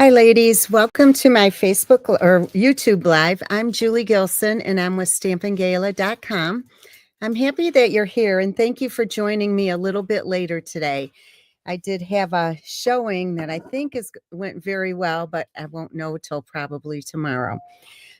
Hi, ladies. Welcome to my Facebook or YouTube Live. I'm Julie Gilson, and I'm with StampinGala.com. I'm happy that you're here, and thank you for joining me a little bit later today. I did have a showing that I think went very well, but I won't know till probably tomorrow.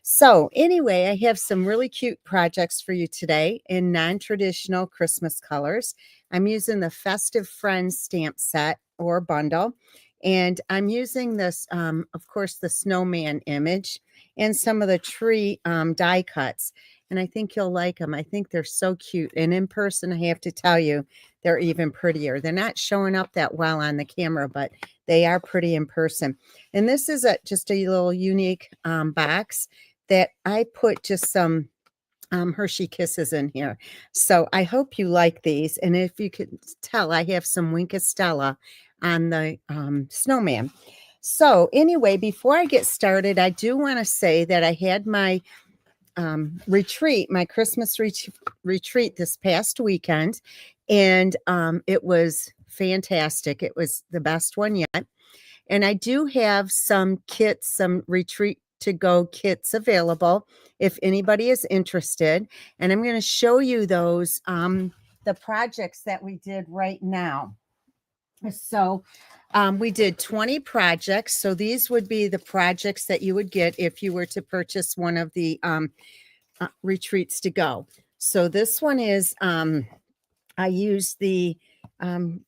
So anyway, I have some really cute projects for you today in non-traditional Christmas colors. I'm using the Festive Friends stamp set or bundle. And I'm using this, of course, the snowman image and some of the tree die cuts. And I think you'll like them. I think they're so cute. And in person, I have to tell you, they're even prettier. They're not showing up that well on the camera, but they are pretty in person. And this is just a little unique box that I put just some Hershey Kisses in here. So I hope you like these. And if you can tell, I have some Wink Stella on the snowman. So anyway, before I get started, I do want to say that I had my retreat, my Christmas retreat this past weekend, and it was fantastic. It was the best one yet. And I do have some kits, some retreat to go kits available if anybody is interested. And I'm going to show you those, the projects that we did right now. So we did 20 projects. So these would be the projects that you would get if you were to purchase one of the retreats to go. So this one is, I used the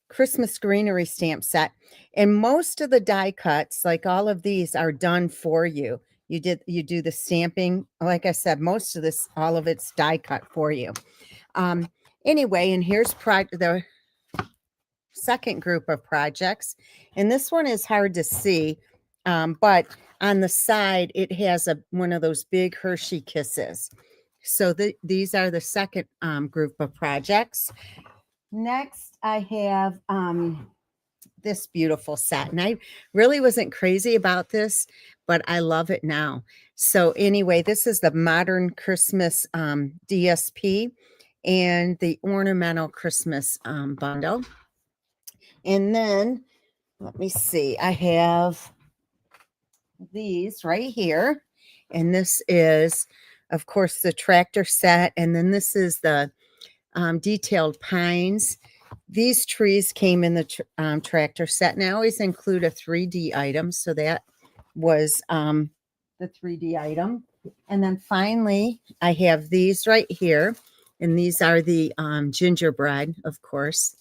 Christmas greenery stamp set, and most of the die cuts, like all of these, are done for you. You do the stamping. Like I said, most of this, all of it's die cut for you. Anyway, and here's the second group of projects, and this one is hard to see, but on the side it has one of those big Hershey Kisses. So these are the second group of projects. Next, I have this beautiful set, and I really wasn't crazy about this, but I love it now. So anyway, this is the Modern Christmas DSP and the Ornamental Christmas bundle. And then, let me see, I have these right here, and this is, of course, the tractor set, and then this is the detailed pines. These trees came in the tractor set, and I always include a 3D item, so that was the 3D item. And then finally, I have these right here, and these are the gingerbread, of course.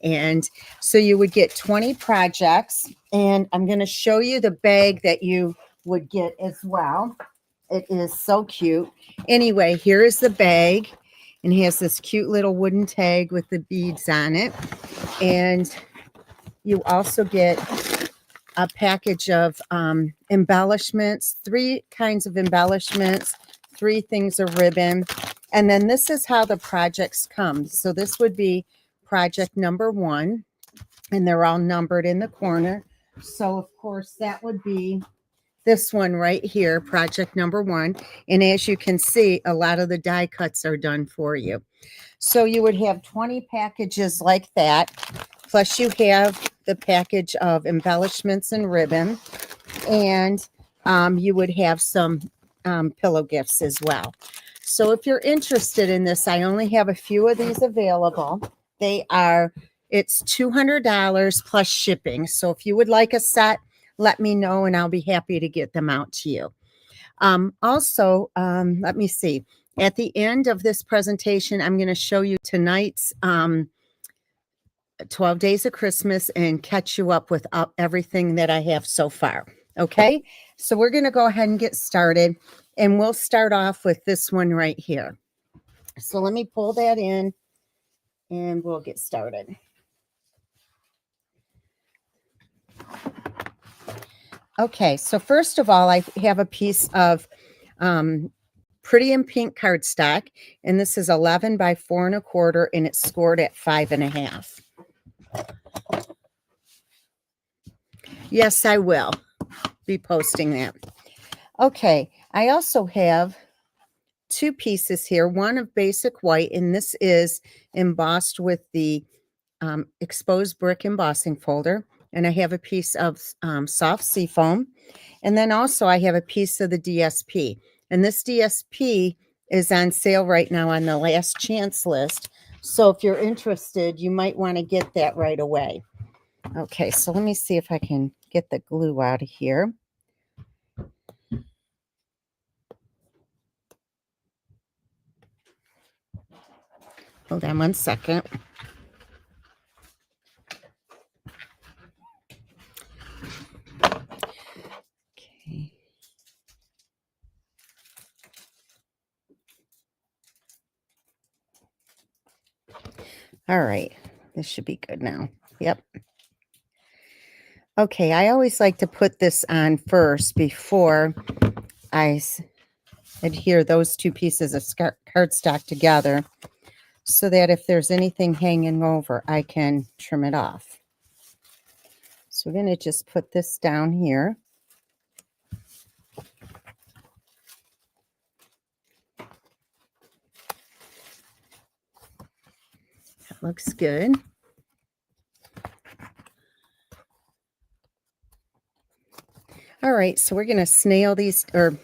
And so you would get 20 projects, and I'm going to show you the bag that you would get as well. It is so cute. Anyway, here is the bag. And he has this cute little wooden tag with the beads on it. And you also get a package of embellishments, 3 kinds of embellishments, 3 things of ribbon. And then this is how the projects come. So this would be project number 1, and they're all numbered in the corner. So of course that would be this one right here, project number 1. And as you can see, a lot of the die cuts are done for you. So you would have 20 packages like that. Plus you have the package of embellishments and ribbon. And you would have some pillow gifts as well. So if you're interested in this, I only have a few of these available. It's $200 plus shipping. So if you would like a set, let me know and I'll be happy to get them out to you. Also, let me see. At the end of this presentation, I'm going to show you tonight's 12 Days of Christmas and catch you up with everything that I have so far. Okay, so we're going to go ahead and get started, and we'll start off with this one right here. So let me pull that in and we'll get started. Okay, so first of all, I have a piece of Pretty in Pink cardstock, and this is 11 by 4 1/4, and it's scored at 5 1/2. Yes, I will be posting that. Okay, I also have 2 pieces here, one of basic white, and this is embossed with the exposed brick embossing folder. and I have a piece of soft seafoam. And then also I have a piece of the DSP. And this DSP is on sale right now on the last chance list. So if you're interested, you might want to get that right away. Okay, so let me see if I can get the glue out of here. Hold on one second. Okay. All right, this should be good now. Yep. Okay, I always like to put this on first before I adhere those two pieces of cardstock together so that if there's anything hanging over, I can trim it off. So we're going to just put this down here. That looks good. All right, so we're going to snail these, or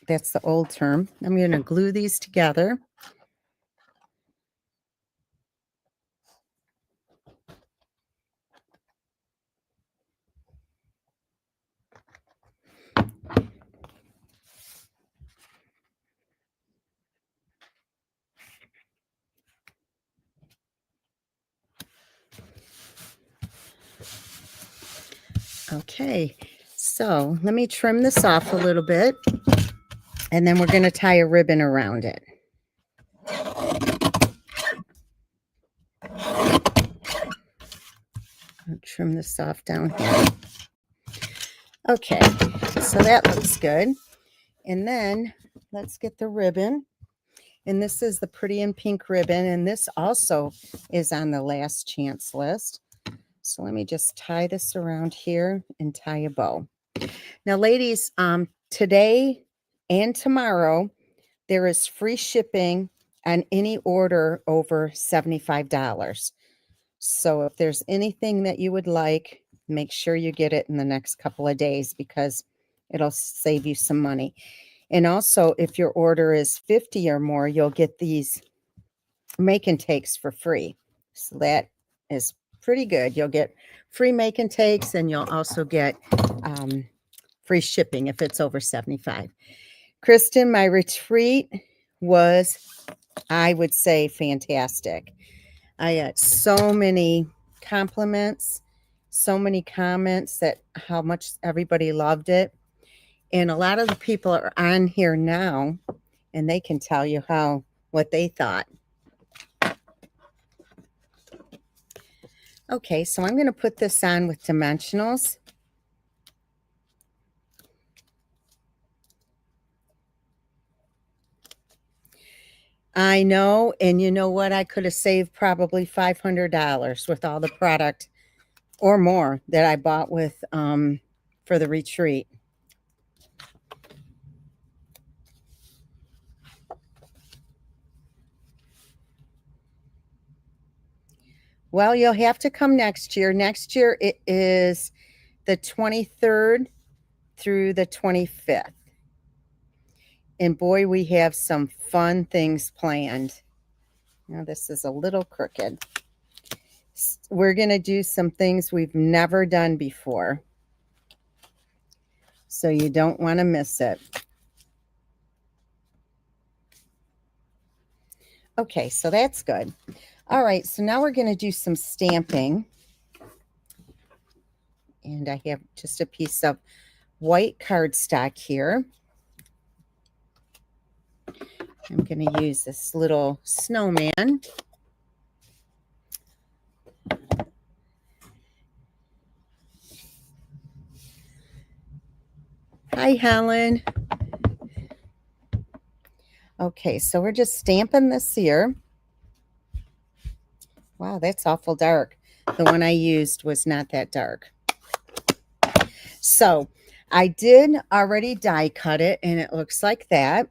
that's the old term. I'm going to glue these together. Okay, so let me trim this off a little bit, and then we're going to tie a ribbon around it. I'll trim this off down here. Okay, so that looks good. And then let's get the ribbon. And this is the Pretty in Pink ribbon, and this also is on the last chance list. So let me just tie this around here and tie a bow. Now, ladies, today and tomorrow, there is free shipping on any order over $75. So if there's anything that you would like, make sure you get it in the next couple of days because it'll save you some money. And also, if your order is 50 or more, you'll get these make and takes for free. So that is pretty good. You'll get free make and takes, and you'll also get free shipping if it's over 75. Kristen, my retreat was, I would say, fantastic. I got so many compliments, so many comments that how much everybody loved it. And a lot of the people are on here now, and they can tell you what they thought. Okay, so I'm going to put this on with dimensionals. I know, and you know what? I could have saved probably $500 with all the product or more that I bought with for the retreat. Well, you'll have to come next year. Next year it is the 23rd through the 25th. And boy, we have some fun things planned. Now this is a little crooked. We're going to do some things we've never done before. So you don't want to miss it. Okay, so that's good. All right, so now we're going to do some stamping. And I have just a piece of white cardstock here. I'm going to use this little snowman. Hi, Helen. Okay, so we're just stamping this here. Wow, that's awful dark. The one I used was not that dark. So I did already die cut it, and it looks like that.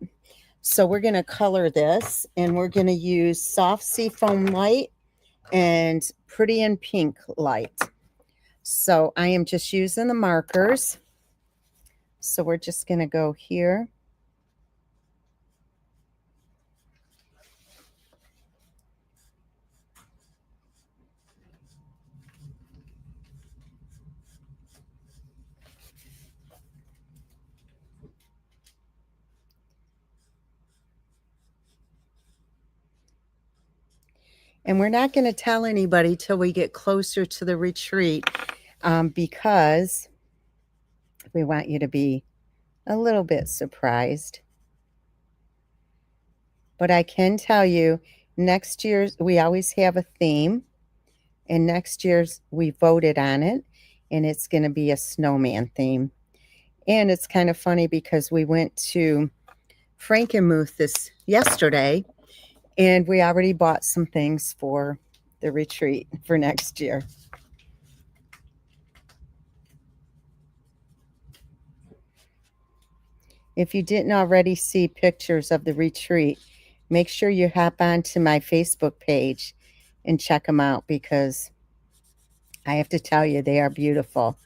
So we're going to color this, and we're going to use Soft Seafoam Light and Pretty in Pink Light. So I am just using the markers. So we're just going to go here. And we're not going to tell anybody till we get closer to the retreat, because we want you to be a little bit surprised. But I can tell you, next year's, we always have a theme, and next year's we voted on it, and it's going to be a snowman theme. And it's kind of funny because we went to Frankenmuth yesterday, and we already bought some things for the retreat for next year. If you didn't already see pictures of the retreat, make sure you hop onto my Facebook page and check them out, because I have to tell you, they are beautiful.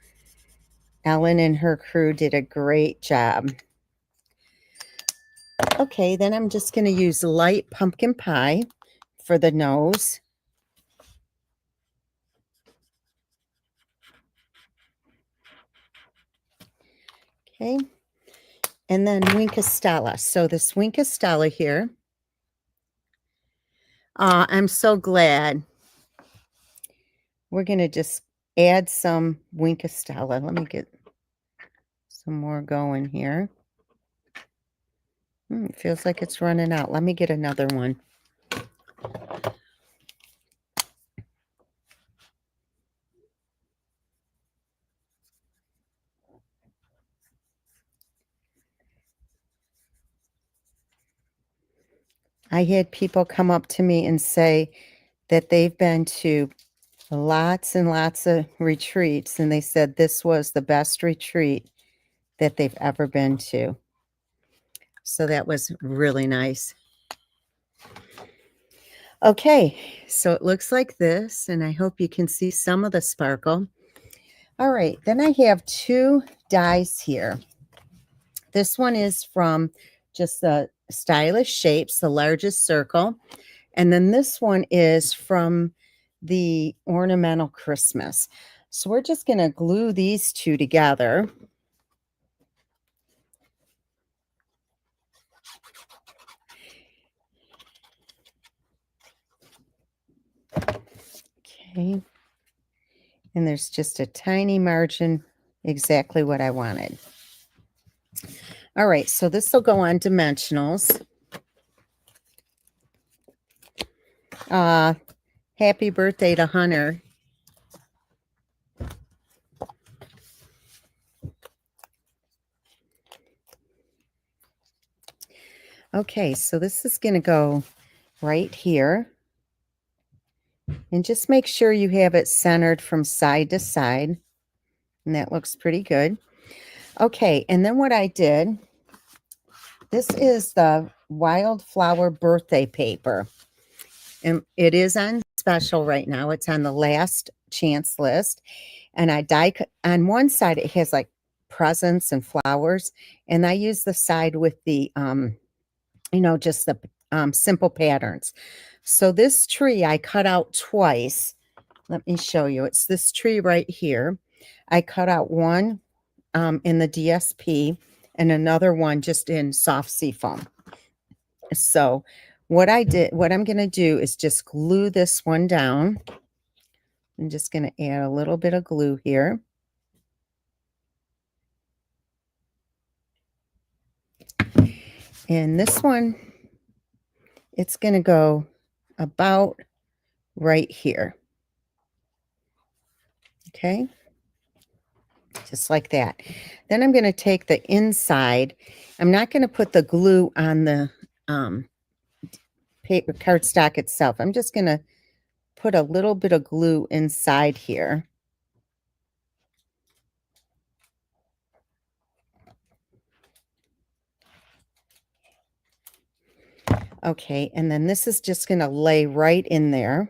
Ellen and her crew did a great job. Okay, then I'm just going to use light pumpkin pie for the nose. Okay, and then Winka Stella. So this Winka Stella here, I'm so glad. We're going to just add some Winka Stella. Let me get some more going here. It feels like it's running out. Let me get another one. I had people come up to me and say that they've been to lots and lots of retreats, and they said this was the best retreat that they've ever been to. So that was really nice. Okay, so it looks like this, and I hope you can see some of the sparkle. All right, then I have two dies here. This one is from just the Stylish Shapes, the largest circle. And then this one is from the Ornamental Christmas. So we're just going to glue these two together. Okay. And there's just a tiny margin, exactly what I wanted. All right, so this will go on dimensionals. Happy birthday to Hunter. Okay, so this is going to go right here. And just make sure you have it centered from side to side. And that looks pretty good. Okay, and then what I did, this is the Wildflower birthday paper. And it is on special right now. It's on the last chance list. And I die on one side, it has like presents and flowers. And I use the side with the, just the simple patterns. So this tree I cut out twice. Let me show you. It's this tree right here. I cut out one in the DSP and another one just in soft seafoam. So what I'm going to do is just glue this one down. I'm just going to add a little bit of glue here. And this one, it's going to go about right here. Okay. Just like that. Then I'm going to take the inside. I'm not going to put the glue on the paper cardstock itself. I'm just going to put a little bit of glue inside here. Okay, and then this is just going to lay right in there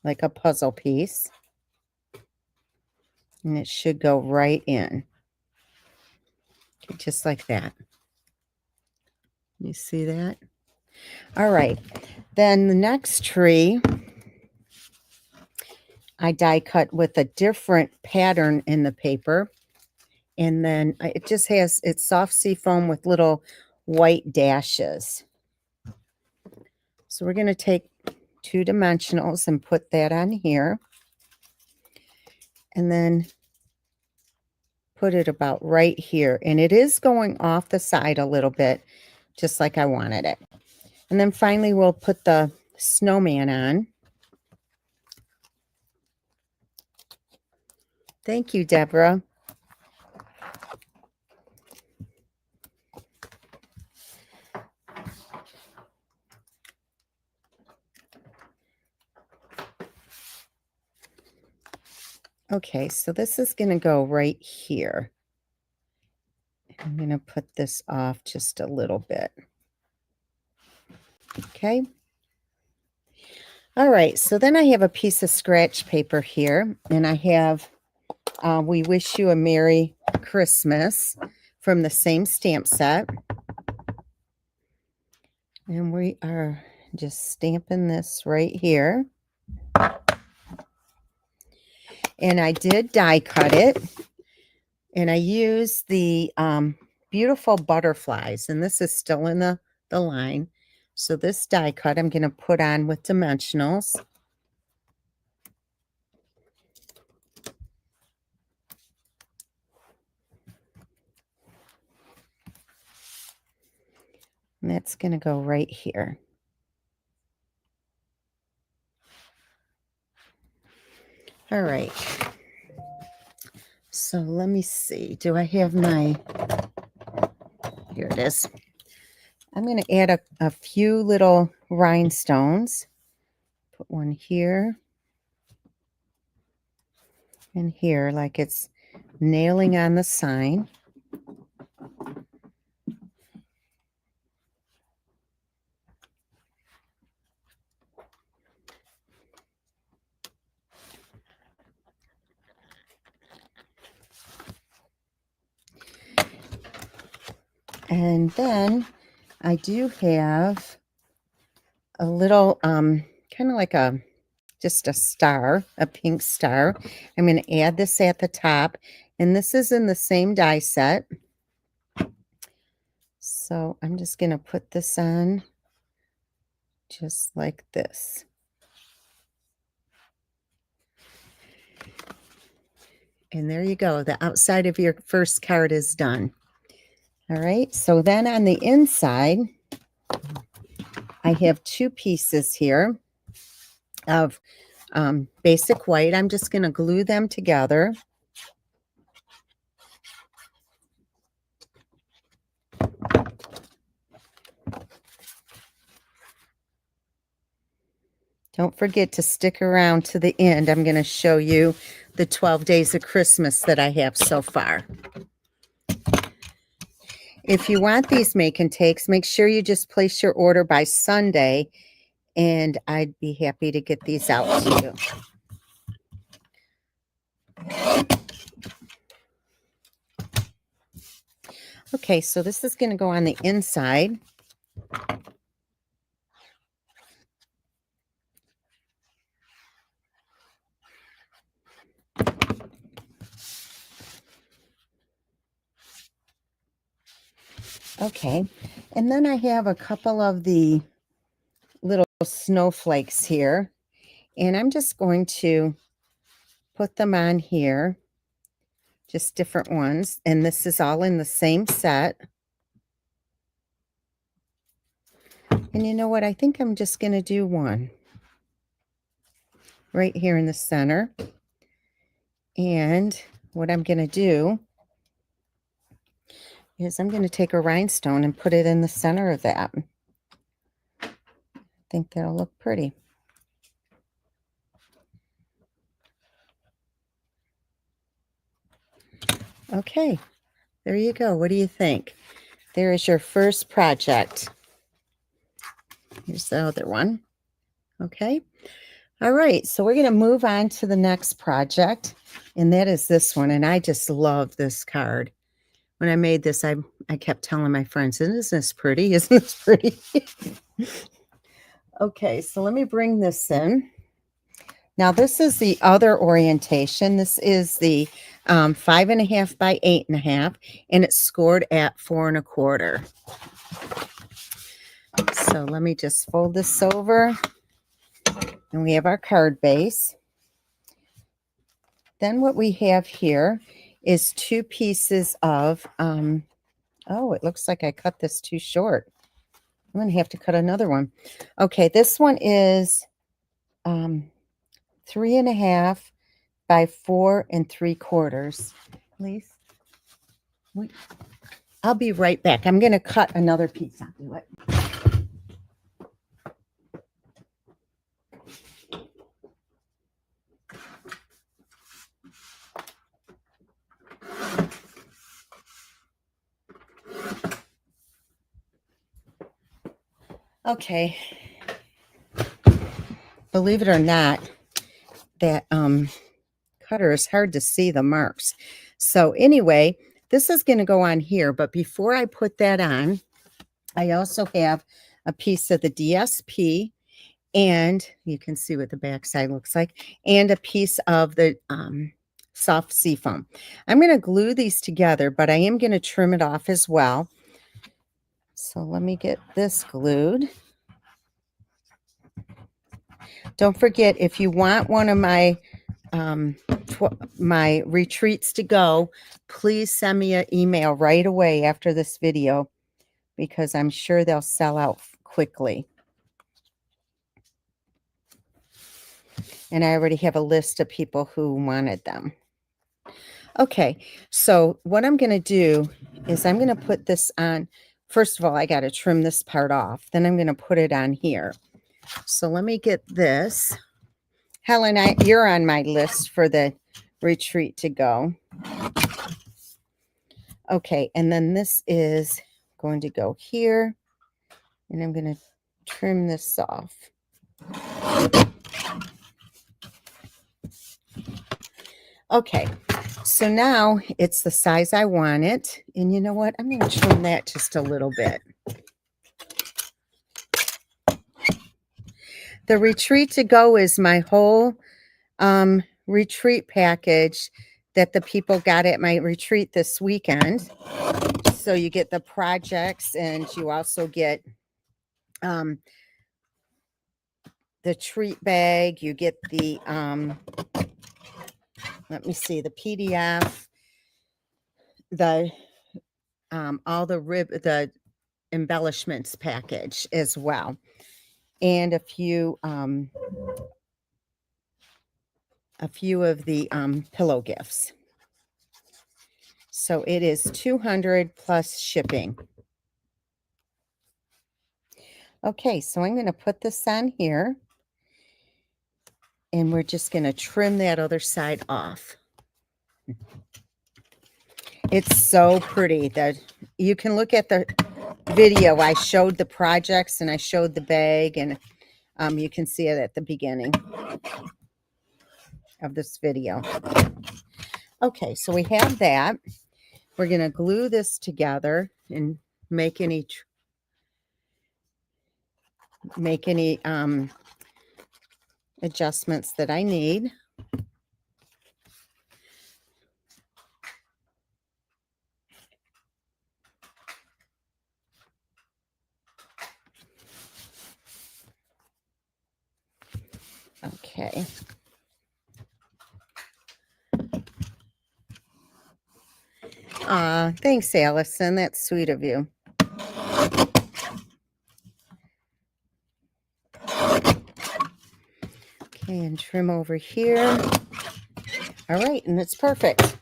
like a puzzle piece. And it should go right in. Okay, just like that. You see that? All right. Then the next tree, I die cut with a different pattern in the paper. And then it just has, it's soft seafoam with little white dashes. So we're going to take 2 dimensionals and put that on here. And then put it about right here. And it is going off the side a little bit, just like I wanted it. And then finally, we'll put the snowman on. Thank you, Deborah. Okay, so this is going to go right here. I'm going to put this off just a little bit. Okay. All right, so then I have a piece of scratch paper here, and I have We Wish You a Merry Christmas from the same stamp set. And we are just stamping this right here. And I did die cut it. And I used the beautiful butterflies. And this is still in the line. So this die cut I'm going to put on with dimensionals. And that's going to go right here. All right. So let me see. Do I have my... Here it is. I'm going to add a few little rhinestones. Put one here and here, like it's nailing on the sign. And then I do have a little, kind of like just a star, a pink star. I'm going to add this at the top, and this is in the same die set. So I'm just going to put this on just like this. And there you go. The outside of your first card is done. All right. So then on the inside, I have 2 pieces here of basic white. I'm just going to glue them together. Don't forget to stick around to the end. I'm going to show you the 12 days of Christmas that I have so far. If you want these make and takes, make sure you just place your order by Sunday, and I'd be happy to get these out to you. Okay, so this is going to go on the inside. Okay, and then I have a couple of the little snowflakes here, and I'm just going to put them on here, just different ones, and this is all in the same set. And you know what? I think I'm just going to do one right here in the center. And what I'm going to do is I'm going to take a rhinestone and put it in the center of that. I think that'll look pretty. Okay, there you go. What do you think? There is your first project. Here's the other one. Okay. All right, so we're going to move on to the next project. And that is this one. And I just love this card. When I made this, I kept telling my friends, isn't this pretty? Isn't this pretty? Okay, so let me bring this in. Now, this is the other orientation. This is the 5.5 by 8.5, and it's scored at 4 1/4. So let me just fold this over, and we have our card base. Then what we have here is 2 pieces of, oh, it looks like I cut this too short. I'm going to have to cut another one. Okay, this one is 3.5 by 4 3/4. Please. I'll be right back. I'm going to cut another piece. I'll do it. Okay. Believe it or not, that cutter is hard to see the marks. So anyway, this is going to go on here, but before I put that on, I also have a piece of the DSP, and you can see what the back side looks like, and a piece of the soft seafoam. I'm going to glue these together, but I am going to trim it off as well. So let me get this glued. Don't forget, if you want one of my my retreats to go, please send me an email right away after this video, because I'm sure they'll sell out quickly. And I already have a list of people who wanted them. Okay, so what I'm going to do is I'm going to put this on. First of all, I got to trim this part off. Then I'm going to put it on here. So let me get this. Helen, you're on my list for the retreat to go. Okay, and then this is going to go here, and I'm going to trim this off. Okay, so now it's the size I want it, and you know what? I'm going to trim that just a little bit. The retreat to go is my whole retreat package that the people got at my retreat this weekend. So you get the projects, and you also get the treat bag. You get the let me see, the PDF, the all the embellishments package as well, and a few of the pillow gifts. So it is $200 plus shipping. Okay, so I'm going to put this on here, and we're just going to trim that other side off. It's so pretty that you can look at the video. I showed the projects and I showed the bag, and you can see it at the beginning of this video. Okay, so we have that. We're going to glue this together and make any adjustments that I need. Okay. Thanks, Allison. That's sweet of you. Okay, and trim over here. All right, and it's perfect.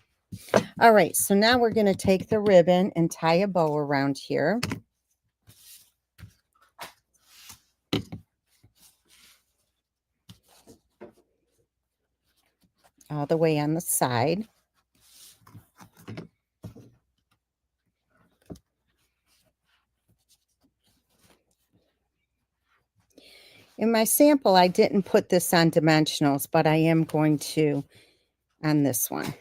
All right, so now we're going to take the ribbon and tie a bow around here. All the way on the side. In my sample, I didn't put this on dimensionals, but I am going to on this one.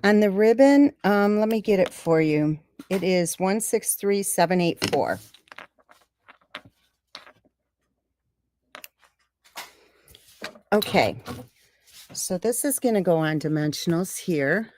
On the ribbon, let me get it for you. It is 163784. Okay, so this is going to go on dimensionals here.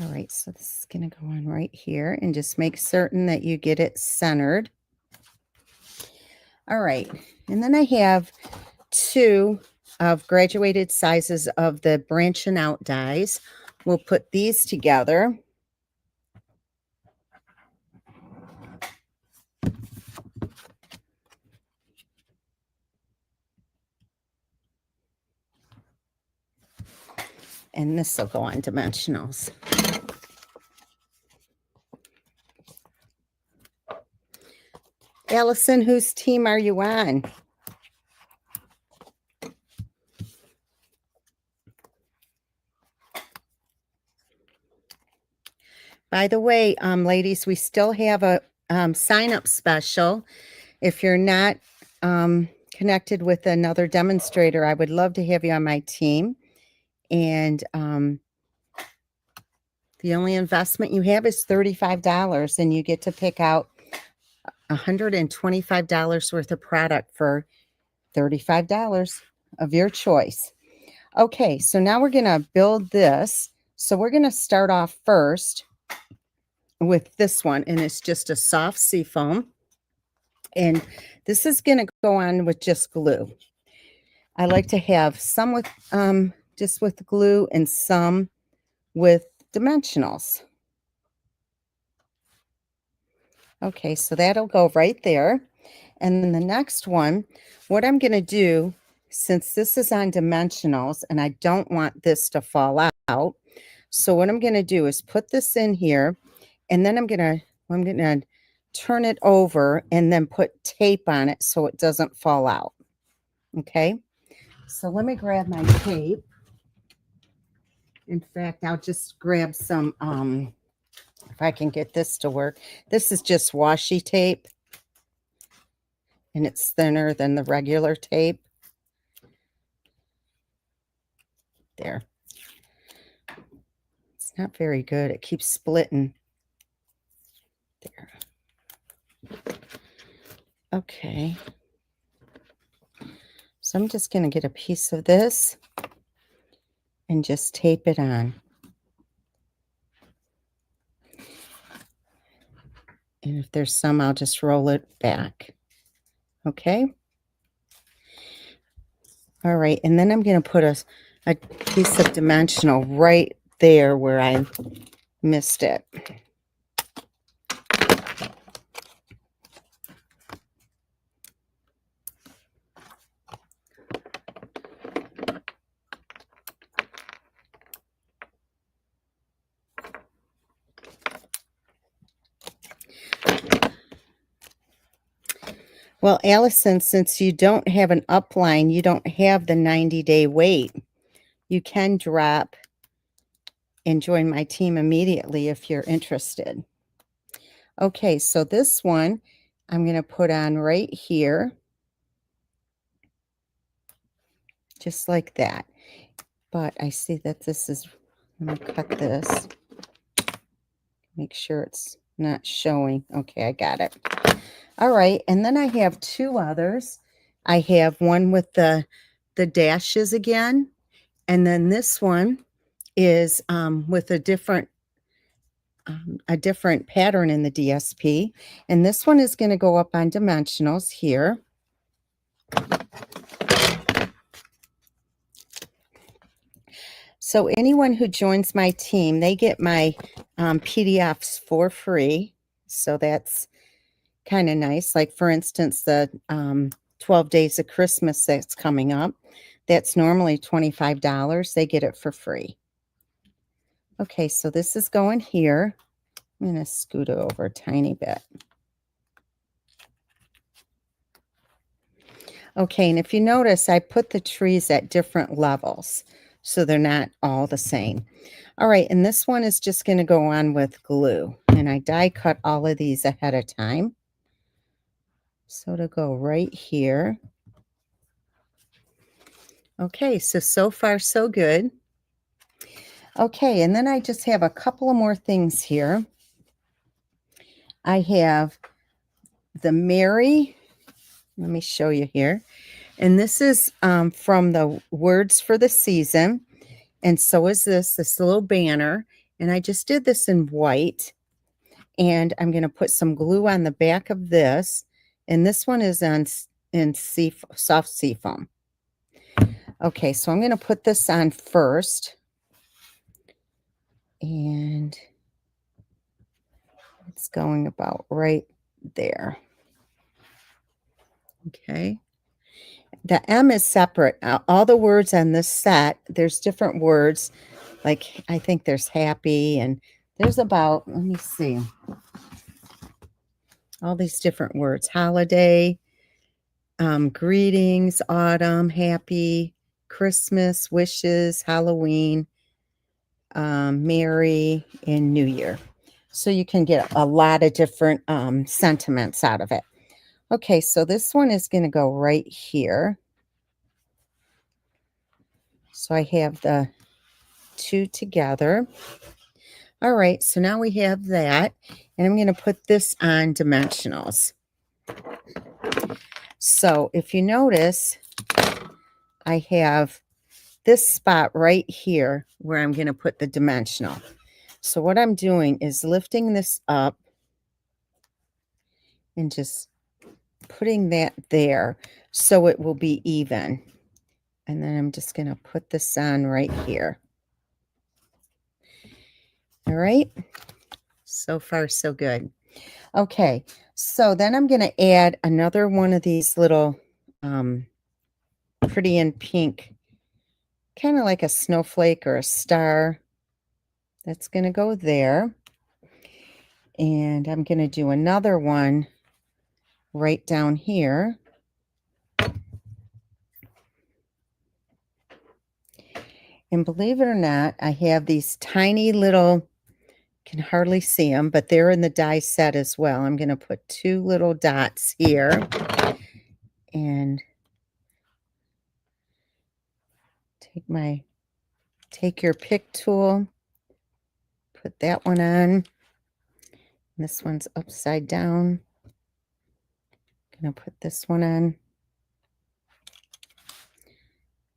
All right, so this is going to go on right here, and just make certain that you get it centered. All right, and then I have 2 of graduated sizes of the branching out dies. We'll put these together. And this will go on dimensionals. Allison, whose team are you on? By the way, ladies, we still have a sign-up special. If you're not connected with another demonstrator, I would love to have you on my team. And the only investment you have is $35, and you get to pick out $125 worth of product for $35 of your choice. Okay, so now we're going to build this. So we're going to start off first with this one, and it's just a soft seafoam. And this is going to go on with just glue. I like to have some with just with glue and some with dimensionals. Okay, so that'll go right there. And then the next one, what I'm going to do, since this is on dimensionals and I don't want this to fall out, so what I'm going to do is put this in here, and then I'm going to turn it over and then put tape on it so it doesn't fall out. Okay, so let me grab my tape. In fact, I'll just grab some, if I can get this to work. This is just washi tape, and it's thinner than the regular tape. There. It's not very good. It keeps splitting. There. Okay. So I'm just going to get a piece of this and just tape it on. And if there's some, I'll just roll it back. Okay. All right. And then I'm going to put a piece of dimensional right there where I missed it. Well, Allison, since you don't have an upline, you don't have the 90-day wait. You can drop and join my team immediately if you're interested. Okay, so this one I'm going to put on right here, just like that. But I see that this is, let me cut this, make sure it's not showing. Okay, I got it. All right, and then I have 2 others. I have one with the dashes again, and then this one is with a different pattern in the DSP, and this one is going to go up on dimensionals here. So anyone who joins my team, they get my PDFs for free. So that's kind of nice. Like, for instance, the 12 Days of Christmas that's coming up. That's normally $25. They get it for free. Okay, so this is going here. I'm going to scoot it over a tiny bit. Okay, and if you notice, I put the trees at different levels, so they're not all the same. All right, and this one is just going to go on with glue, and I die cut all of these ahead of time. So to go right here. Okay, so far so good. Okay, and then I just have a couple of more things here. I have the Mary, let me show you here. And this is from the Words for the Season. And so is this little banner. And I just did this in white. And I'm going to put some glue on the back of this. And this one is in soft seafoam. Okay, so I'm going to put this on first. And it's going about right there. Okay. The M is separate. All the words on this set, there's different words. Like, I think there's happy, and there's about, let me see, all these different words. Holiday, greetings, autumn, happy, Christmas, wishes, Halloween, Merry, and New Year. So you can get a lot of different sentiments out of it. Okay, so this one is going to go right here. So I have the two together. All right, so now we have that, and I'm going to put this on dimensionals. So if you notice, I have this spot right here where I'm going to put the dimensional. So what I'm doing is lifting this up and just putting that there so it will be even. And then I'm just going to put this on right here. All right. So far, so good. Okay. So then I'm going to add another one of these little pretty in pink, kind of like a snowflake or a star. That's going to go there. And I'm going to do another one right down here. And believe it or not, I have these tiny little, can hardly see them, but they're in the die set as well. I'm going to put two little dots here. And take your pick tool, put that one on. This one's upside down. Gonna put this one on.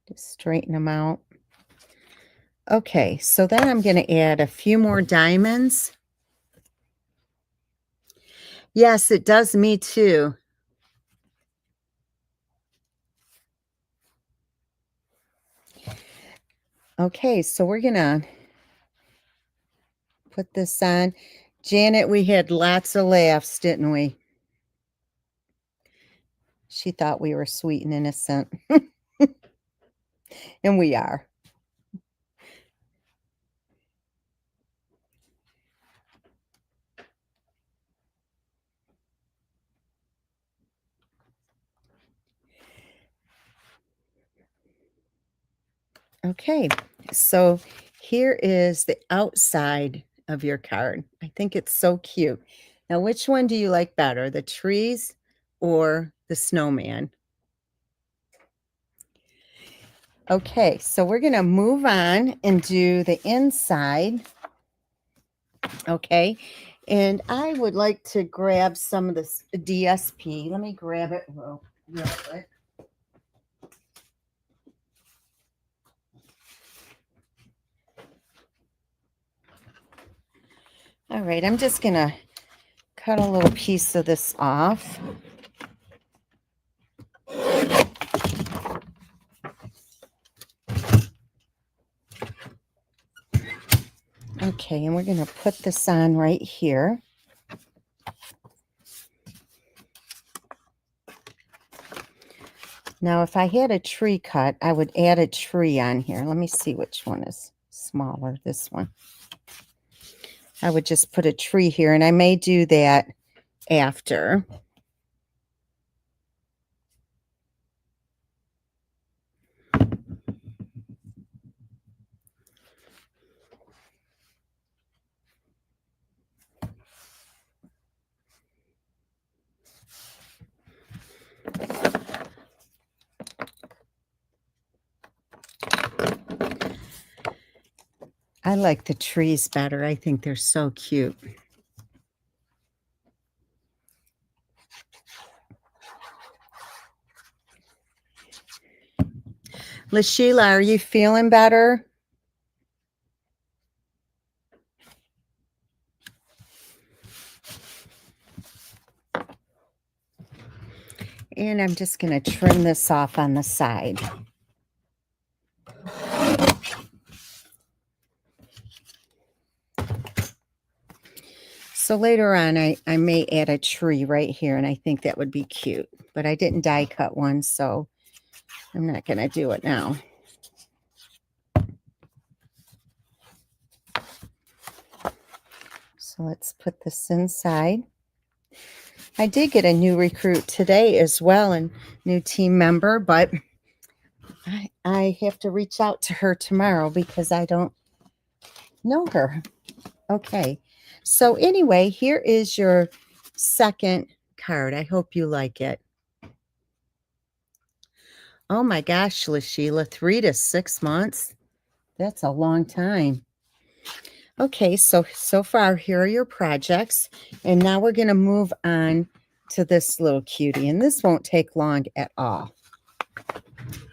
Just straighten them out. Okay, so then I'm going to add a few more diamonds. Yes, it does me too. Okay, so we're going to put this on. Janet, we had lots of laughs, didn't we? She thought we were sweet and innocent. And we are. Okay, so here is the outside of your card. I think it's so cute. Now, which one do you like better, the trees or the snowman? Okay, so we're going to move on and do the inside. Okay, and I would like to grab some of this DSP. Let me grab it real quick. All right, I'm just going to cut a little piece of this off. Okay, and we're going to put this on right here. Now, if I had a tree cut, I would add a tree on here. Let me see which one is smaller. This one. I would just put a tree here, and I may do that after. I like the trees better. I think they're so cute. LaSheila, are you feeling better? And I'm just going to trim this off on the side. So later on, I may add a tree right here, and I think that would be cute. But I didn't die cut one, so I'm not going to do it now. So let's put this inside. I did get a new recruit today as well, and new team member, but I have to reach out to her tomorrow because I don't know her. Okay. So anyway, here is your second card. I hope you like it. Oh my gosh, LaSheila, 3 to 6 months. That's a long time. Okay, so far, here are your projects. And now we're going to move on to this little cutie. And this won't take long at all.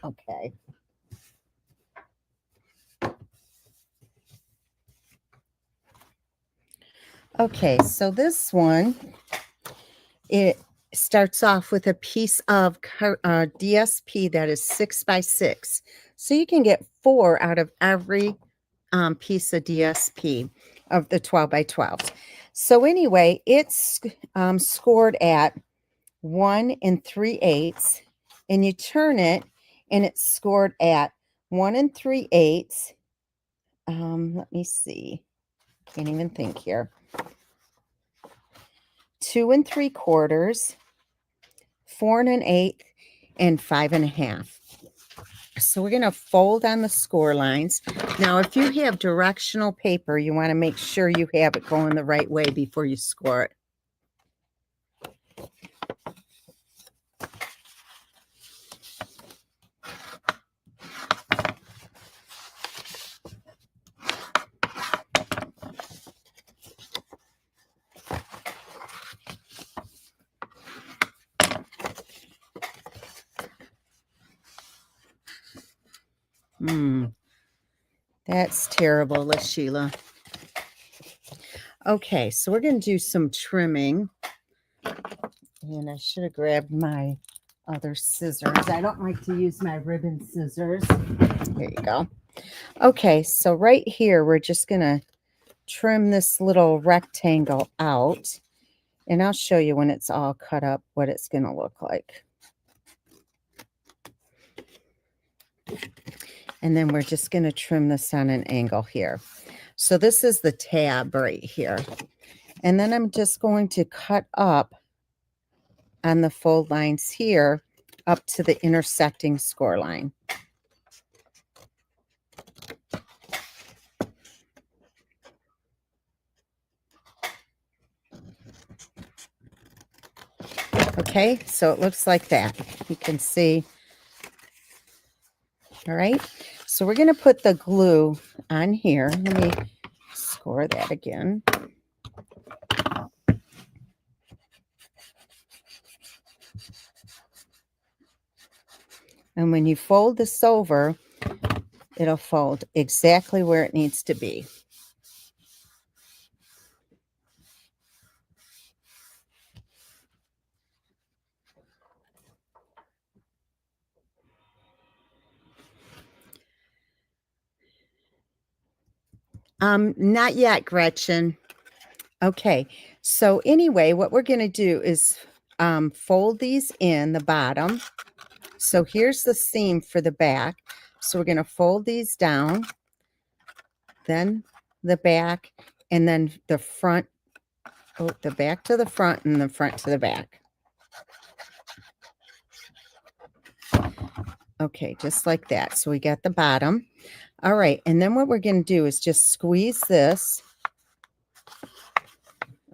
Okay. Okay, so this one, it starts off with a piece of DSP that is 6 by 6. So you can get 4 out of every piece of DSP of the 12 by 12. So anyway, it's scored at 1 3/8, and you turn it, and it's scored at 1 3/8. Let me see. Can't even think here. 2 3/4, 4 1/8, and 5 1/2. So we're going to fold on the score lines. Now, if you have directional paper, you want to make sure you have it going the right way before you score it. That's terrible, LaSheila. Okay, so we're going to do some trimming. And I should have grabbed my other scissors. I don't like to use my ribbon scissors. Here you go. Okay, so right here, we're just going to trim this little rectangle out. And I'll show you when it's all cut up what it's going to look like. And then we're just going to trim this on an angle here. So this is the tab right here. And then I'm just going to cut up on the fold lines here up to the intersecting score line. Okay, so it looks like that. You can see. All right, so we're going to put the glue on here. Let me score that again. And when you fold this over, it'll fold exactly where it needs to be. Not yet, Gretchen. Okay, so anyway, what we're going to do is fold these in the bottom. So here's the seam for the back. So we're going to fold these down, then the back, and then the front, the back to the front and the front to the back. Okay, just like that. So we got the bottom. All right, and then what we're going to do is just squeeze this.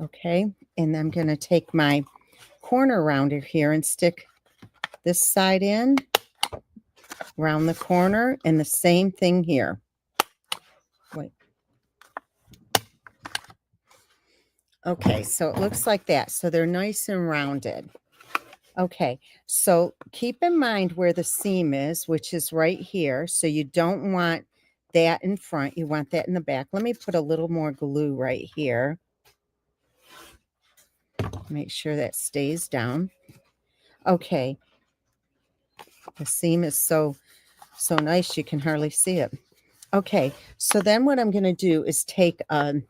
Okay, and I'm going to take my corner rounder here and stick this side in, round the corner, and the same thing here. Wait. Okay, so it looks like that. So they're nice and rounded. Okay, so keep in mind where the seam is, which is right here. So you don't want that in front. You want that in the back. Let me put a little more glue right here. Make sure that stays down. Okay. The seam is so nice you can hardly see it. Okay, so then what I'm going to do is take a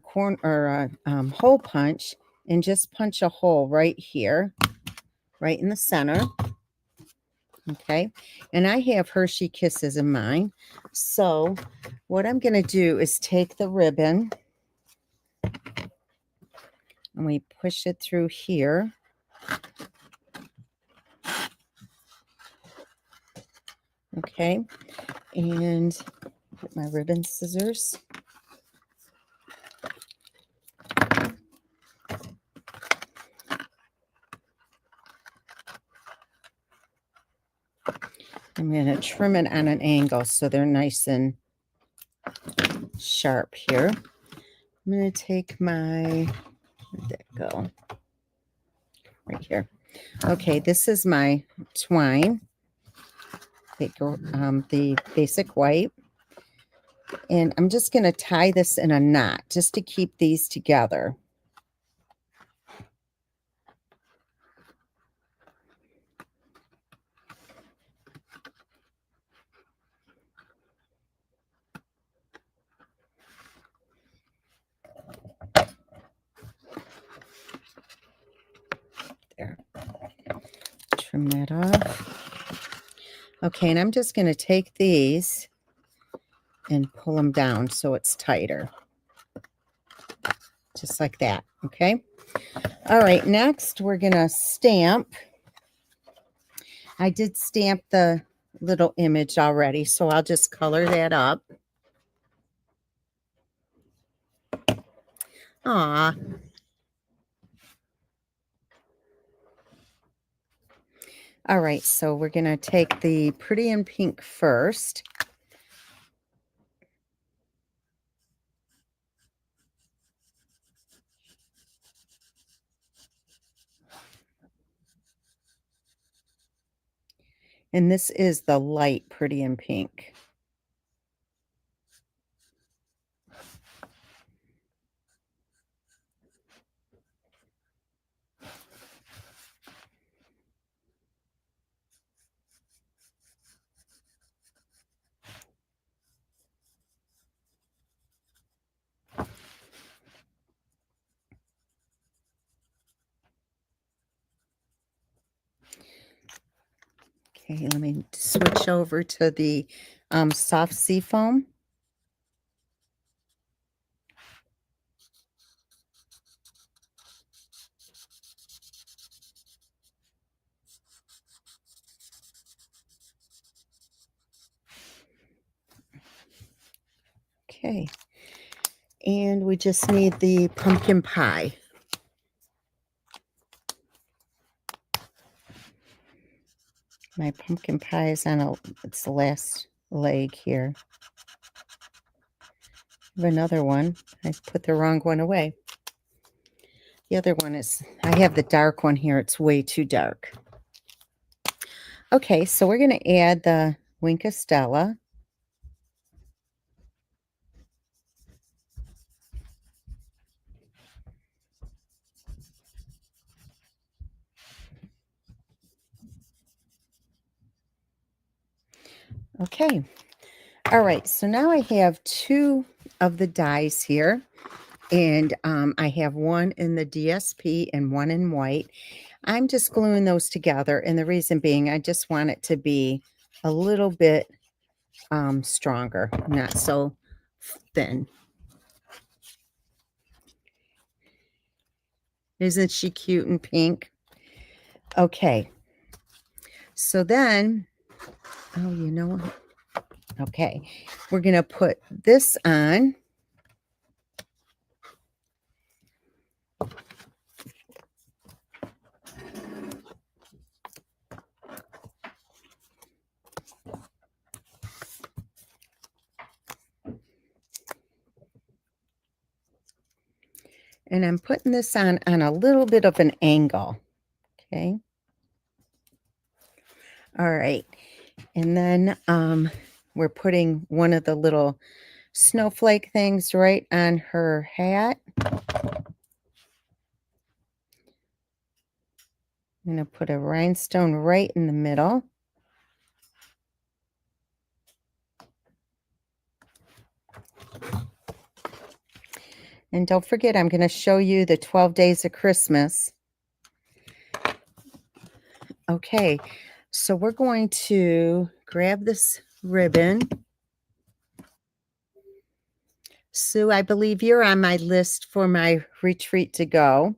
corner or a hole punch and just punch a hole right here, right in the center. Okay, and I have Hershey Kisses in mine. So what I'm going to do is take the ribbon and we push it through here. Okay, and get my ribbon scissors. I'm going to trim it on an angle so they're nice and sharp here. I'm going to take my, where'd that go? Right here. Okay, this is my twine. Take the basic white. And I'm just going to tie this in a knot just to keep these together. There. Trim that off. Okay, and I'm just going to take these and pull them down so it's tighter. Just like that, okay? All right, next we're going to stamp. I did stamp the little image already, so I'll just color that up. Aw. All right, so we're going to take the Pretty in Pink first. And this is the light Pretty in Pink. Okay, let me switch over to the soft seafoam. Okay, and we just need the pumpkin pie. My pumpkin pie is on it's the last leg here. I have another one. I put the wrong one away. The other one is, I have the dark one here. It's way too dark. Okay, so we're going to add the Wink of Stella. Okay. All right, so now I have two of the dies here, and I have one in the DSP and one in white. I'm just gluing those together, and the reason being I just want it to be a little bit stronger, not so thin. Isn't she cute and pink? Okay. So then, oh, you know what? Okay. We're going to put this on. And I'm putting this on a little bit of an angle. Okay. All right. And then we're putting one of the little snowflake things right on her hat. I'm going to put a rhinestone right in the middle. And don't forget, I'm going to show you the 12 days of Christmas. Okay, so we're going to grab this ribbon. Sue, I believe you're on my list for my retreat to go.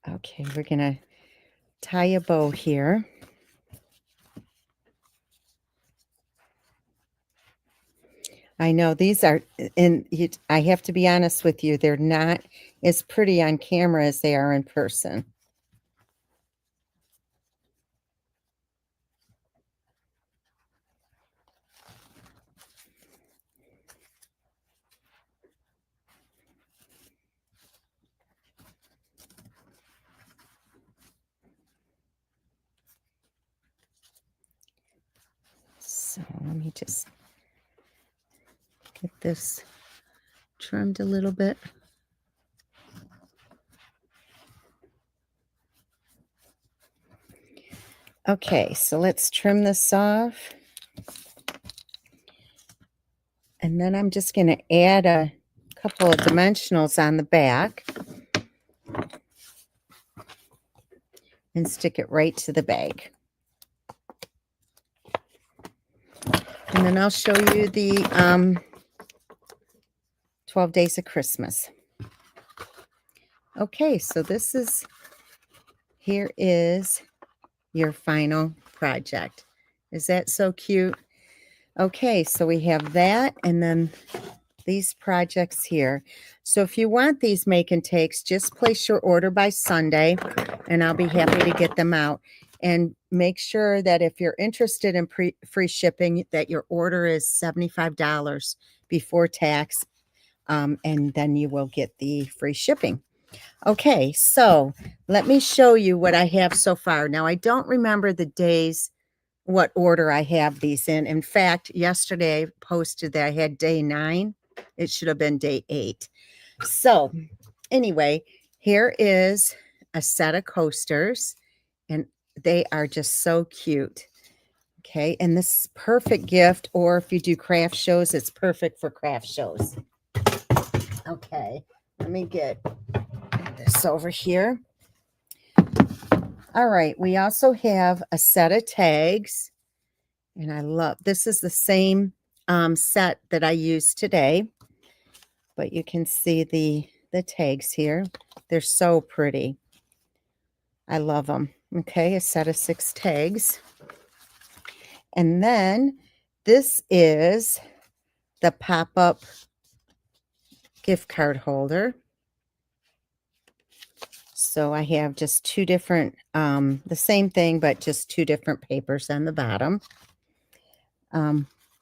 Okay, we're going to tie a bow here. I know these are, and I have to be honest with you, they're not as pretty on camera as they are in person. So let me just get this trimmed a little bit. Okay, so let's trim this off. And then I'm just going to add a couple of dimensionals on the back and stick it right to the bag. And then I'll show you the 12 days of Christmas. Okay, so here is your final project. Is that so cute? Okay, so we have that, and then these projects here. So if you want these make and takes, just place your order by Sunday, and I'll be happy to get them out. And make sure that if you're interested in free shipping, that your order is $75 before tax, and then you will get the free shipping. Okay, so let me show you what I have so far. Now, I don't remember the days, what order I have these in. In fact, yesterday I posted that I had day 9. It should have been day 8. So anyway, here is a set of coasters, and they are just so cute. Okay, and this is perfect gift, or if you do craft shows, it's perfect for craft shows. Okay, let me get this over here. All right, we also have a set of tags, and I love, this is the same set that I used today, but you can see the tags here. They're so pretty. I love them. Okay, a set of 6 tags. And then this is the pop-up gift card holder. So I have just 2 different, the same thing, but just 2 different papers on the bottom.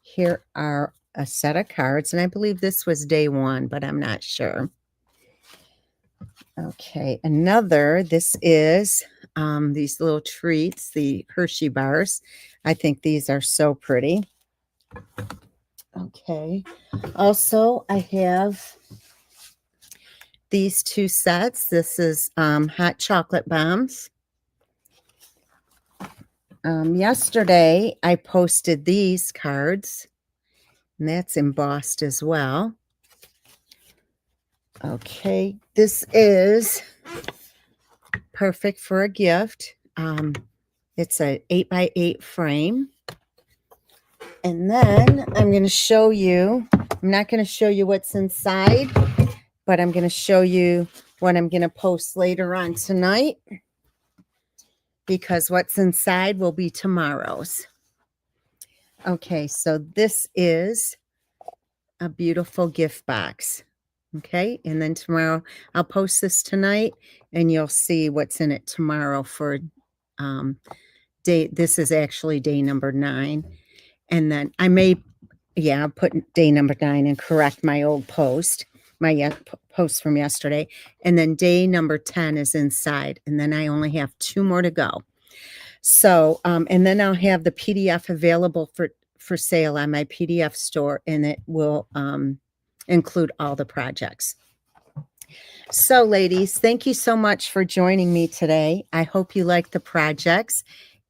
Here are a set of cards, and I believe this was day 1, but I'm not sure. Okay, this is these little treats, the Hershey bars. I think these are so pretty. Okay, also I have these 2 sets. This is hot chocolate bombs. Yesterday I posted these cards, and that's embossed as well. Okay, this is perfect for a gift. It's a 8x8 frame. And then I'm going to show you, I'm not going to show you what's inside, but I'm going to show you what I'm going to post later on tonight, because what's inside will be tomorrow's. Okay, so this is a beautiful gift box. Okay, and then tomorrow I'll post this tonight and you'll see what's in it tomorrow for day. This is actually day number 9. And then I may, yeah, I'll put day number 9 and correct my old post, my post from yesterday. And then day number 10 is inside. And then I only have 2 more to go. So, and then I'll have the PDF available for sale on my PDF store, and it will include all the projects. So, ladies, thank you so much for joining me today. I hope you like the projects,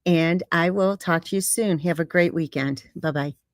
and I will talk to you soon. Have a great weekend. Bye-bye.